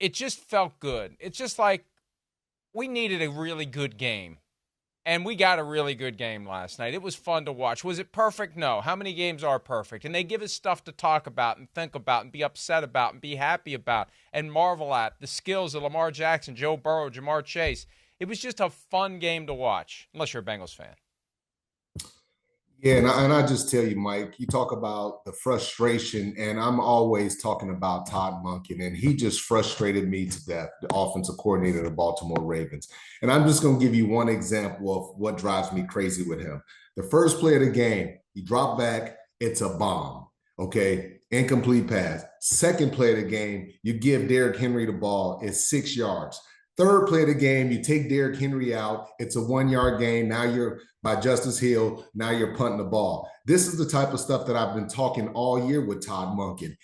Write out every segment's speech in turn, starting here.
it just felt good. It's just like we needed a really good game. And we got a really good game last night. It was fun to watch. Was it perfect? No. How many games are perfect? And they give us stuff to talk about and think about and be upset about and be happy about and marvel at. The skills of Lamar Jackson, Joe Burrow, Jamar Chase. It was just a fun game to watch, unless you're a Bengals fan. Yeah, and I just tell you, Mike, you talk about the frustration, and I'm always talking about Todd Monken, and he just frustrated me to death, the offensive coordinator of the Baltimore Ravens. And I'm just going to give you one example of what drives me crazy with him. The first play of the game, he dropped back, it's a bomb. Okay, incomplete pass. Second play of the game, you give Derrick Henry the ball, it's 6 yards. Third play of the game, you take Derrick Henry out. It's a 1 yard gain. Now you're by Justice Hill. Now you're punting the ball. This is the type of stuff that I've been talking all year with Todd Monken.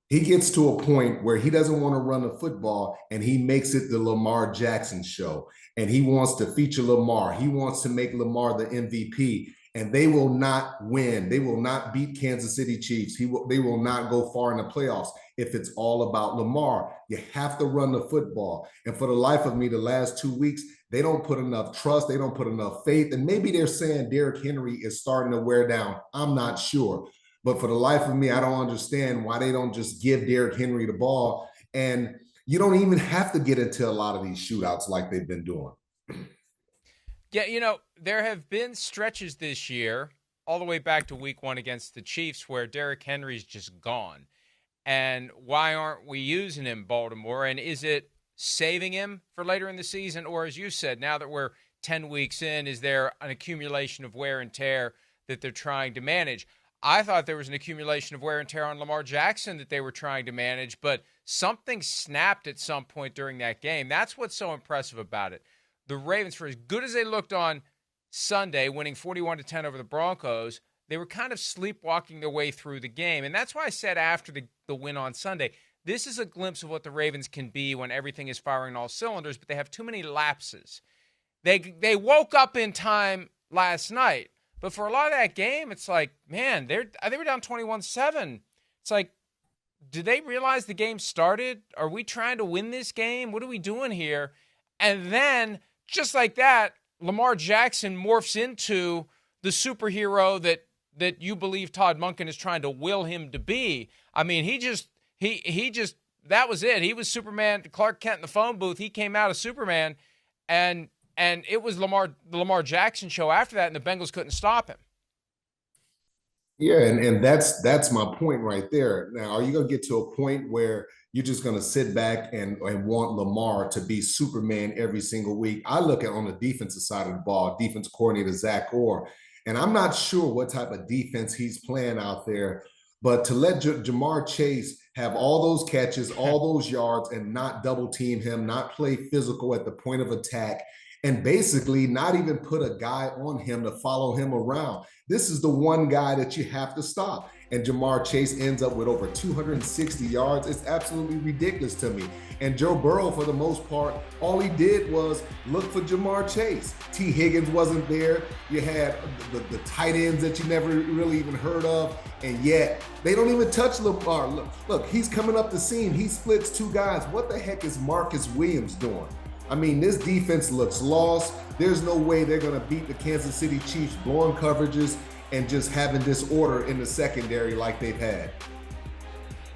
He gets to a point where he doesn't want to run the football and he makes it the Lamar Jackson show. And he wants to feature Lamar. He wants to make Lamar the MVP. And they will not win. They will not beat Kansas City Chiefs. They will not go far in the playoffs if it's all about Lamar. You have to run the football. And for the life of me, the last 2 weeks, they don't put enough trust. They don't put enough faith. And maybe they're saying Derrick Henry is starting to wear down. I'm not sure. But for the life of me, I don't understand why they don't just give Derrick Henry the ball. And you don't even have to get into a lot of these shootouts like they've been doing. Yeah, there have been stretches this year, all the way back to week 1 against the Chiefs, where Derrick Henry's just gone. And why aren't we using him, Baltimore? And is it saving him for later in the season? Or as you said, now that we're 10 weeks in, is there an accumulation of wear and tear that they're trying to manage? I thought there was an accumulation of wear and tear on Lamar Jackson that they were trying to manage, but something snapped at some point during that game. That's what's so impressive about it. The Ravens, for as good as they looked on Sunday, winning 41-10 over the Broncos, they were kind of sleepwalking their way through the game. And that's why I said after the win on Sunday, this is a glimpse of what the Ravens can be when everything is firing all cylinders, but they have too many lapses. They woke up in time last night, but for a lot of that game, it's like, man, they were down 21-7. It's like, did they realize the game started? Are we trying to win this game? What are we doing here? And then, just like that, Lamar Jackson morphs into the superhero that you believe Todd Monken is trying to will him to be. I mean, he just that was it. He was Superman, Clark Kent in the phone booth. He came out as Superman, and it was the Lamar Jackson show after that, and the Bengals couldn't stop him. Yeah, and that's my point right there. Now, are you going to get to a point where you're just going to sit back and want Lamar to be Superman every single week? I look at on the defensive side of the ball, defense coordinator Zach Orr, and I'm not sure what type of defense he's playing out there. But to let Jamar Chase have all those catches, all those yards, and not double team him, not play physical at the point of attack, and basically not even put a guy on him to follow him around. This is the one guy that you have to stop. And Jamar Chase ends up with over 260 yards. It's absolutely ridiculous to me. And Joe Burrow, for the most part, all he did was look for Jamar Chase. T. Higgins wasn't there. You had the tight ends that you never really even heard of. And yet, they don't even touch Lamar. Look, he's coming up the seam. He splits two guys. What the heck is Marcus Williams doing? I mean, this defense looks lost. There's no way they're going to beat the Kansas City Chiefs blowing coverages and just having disorder in the secondary like they've had.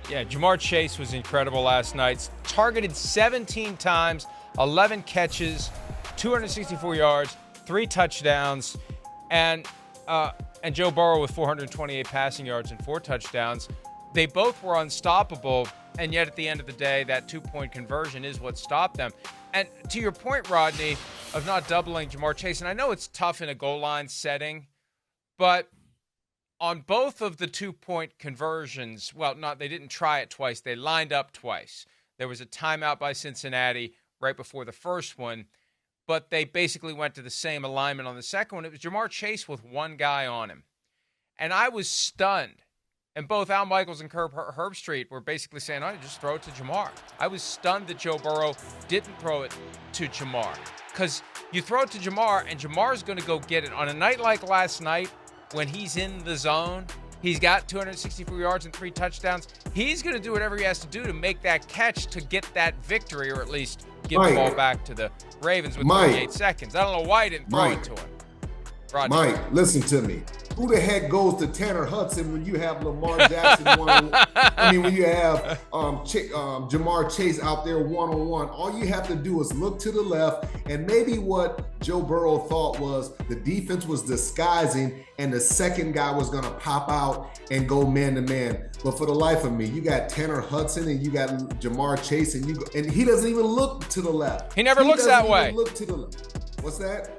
Yeah, Jamar Chase was incredible last night. Targeted 17 times, 11 catches, 264 yards, 3 touchdowns, and Joe Burrow with 428 passing yards and 4 touchdowns. They both were unstoppable, and yet at the end of the day, that 2-point conversion is what stopped them. And to your point, Rodney, of not doubling Jamar Chase, and I know it's tough in a goal line setting, but on both of the 2-point conversions, they didn't try it twice. They lined up twice. There was a timeout by Cincinnati right before the first one, but they basically went to the same alignment on the second one. It was Jamar Chase with one guy on him. And I was stunned. And both Al Michaels and Herb Street were basically saying, oh, just throw it to Jamar. I was stunned that Joe Burrow didn't throw it to Jamar. Because you throw it to Jamar, and Jamar's going to go get it. On a night like last night, when he's in the zone, He's got 264 yards and 3 touchdowns. He's going to do whatever he has to do to make that catch to get that victory, or at least give the ball back to the Ravens with 38 seconds. I don't know why he didn't throw it to him. Rodney. Mike, listen to me. Who the heck goes to Tanner Hudson when you have Lamar Jackson when you have Jamar Chase out there one-on-one? All you have to do is look to the left, and maybe what Joe Burrow thought was the defense was disguising and the second guy was going to pop out and go man-to-man. But for the life of me, you got Tanner Hudson and you got Jamar Chase, and he doesn't even look to the left. He never looks that way. Look to the left. What's that?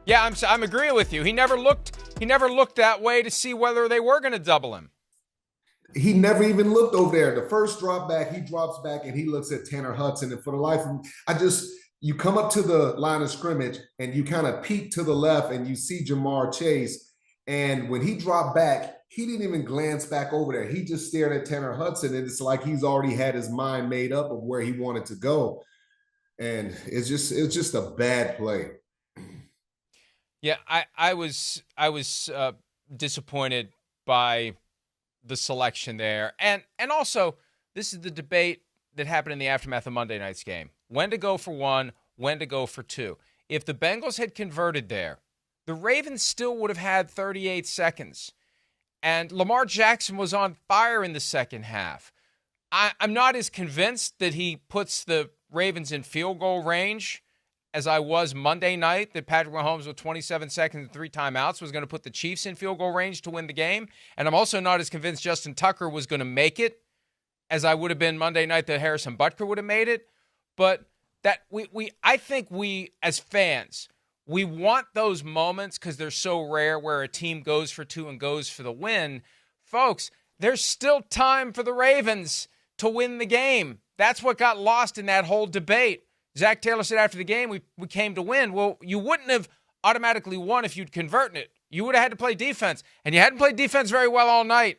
Yeah, I'm agreeing with you. He never looked that way to see whether they were going to double him. He never even looked over there. The first drop back, he drops back and he looks at Tanner Hudson. And for the life of me, you come up to the line of scrimmage and you kind of peek to the left and you see Jamar Chase. And when he dropped back, he didn't even glance back over there. He just stared at Tanner Hudson, and it's like he's already had his mind made up of where he wanted to go. And it's just a bad play. Yeah, I was disappointed by the selection there. And also, this is the debate that happened in the aftermath of Monday night's game. When to go for one, when to go for two. If the Bengals had converted there, the Ravens still would have had 38 seconds. And Lamar Jackson was on fire in the second half. I'm not as convinced that he puts the Ravens in field goal range as I was Monday night, that Patrick Mahomes with 27 seconds and 3 timeouts was going to put the Chiefs in field goal range to win the game. And I'm also not as convinced Justin Tucker was going to make it as I would have been Monday night that Harrison Butker would have made it. But that I think we as fans, we want those moments because they're so rare where a team goes for 2 and goes for the win. Folks, there's still time for the Ravens to win the game. That's what got lost in that whole debate. Zach Taylor said after the game, we came to win. Well, you wouldn't have automatically won if you'd converted it. You would have had to play defense, and you hadn't played defense very well all night.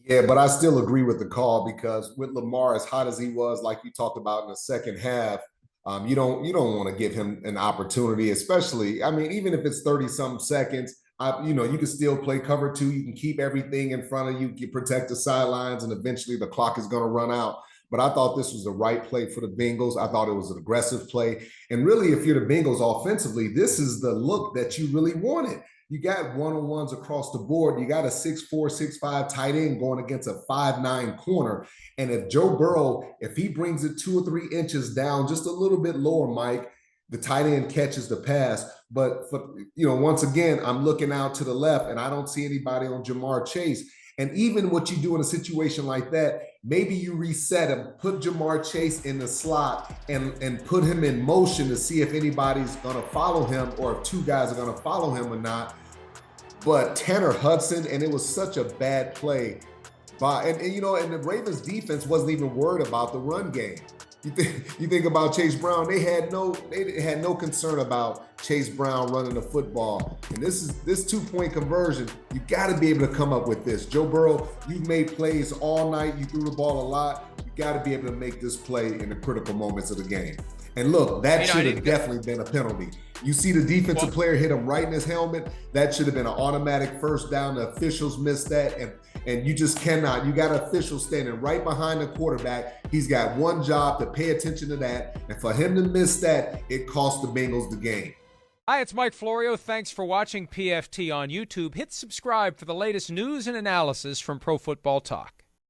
Yeah, but I still agree with the call because with Lamar, as hot as he was, like you talked about in the second half, you don't want to give him an opportunity, especially, I mean, even if it's 30-something seconds, you can still play cover 2. You can keep everything in front of you, you protect the sidelines, and eventually the clock is going to run out. But I thought this was the right play for the Bengals. I thought it was an aggressive play. And really, if you're the Bengals offensively, this is the look that you really wanted. You got one-on-ones across the board. You got a 6'4", 6'5" tight end going against a 5'9" corner. And if Joe Burrow, if he brings it 2 or 3 inches down, just a little bit lower, Mike, the tight end catches the pass. But, once again, I'm looking out to the left, and I don't see anybody on Jamar Chase. And even what you do in a situation like that, maybe you reset him, put Jamar Chase in the slot and put him in motion to see if anybody's going to follow him or if 2 guys are going to follow him or not. But Tanner Hudson, and it was such a bad play. And the Ravens defense wasn't even worried about the run game. You think about Chase Brown, they had no concern about Chase Brown running the football. And this 2-point conversion, you got to be able to come up with this. Joe Burrow, you've made plays all night. You threw the ball a lot. You got to be able to make this play in the critical moments of the game. And look, that should have definitely been a penalty. You see the defensive player hit him right in his helmet. That should have been an automatic first down. The officials missed that. And you just cannot. You got an official standing right behind the quarterback. He's got one job to pay attention to that. And for him to miss that, it cost the Bengals the game. Hi, it's Mike Florio. Thanks for watching PFT on YouTube. Hit subscribe for the latest news and analysis from Pro Football Talk.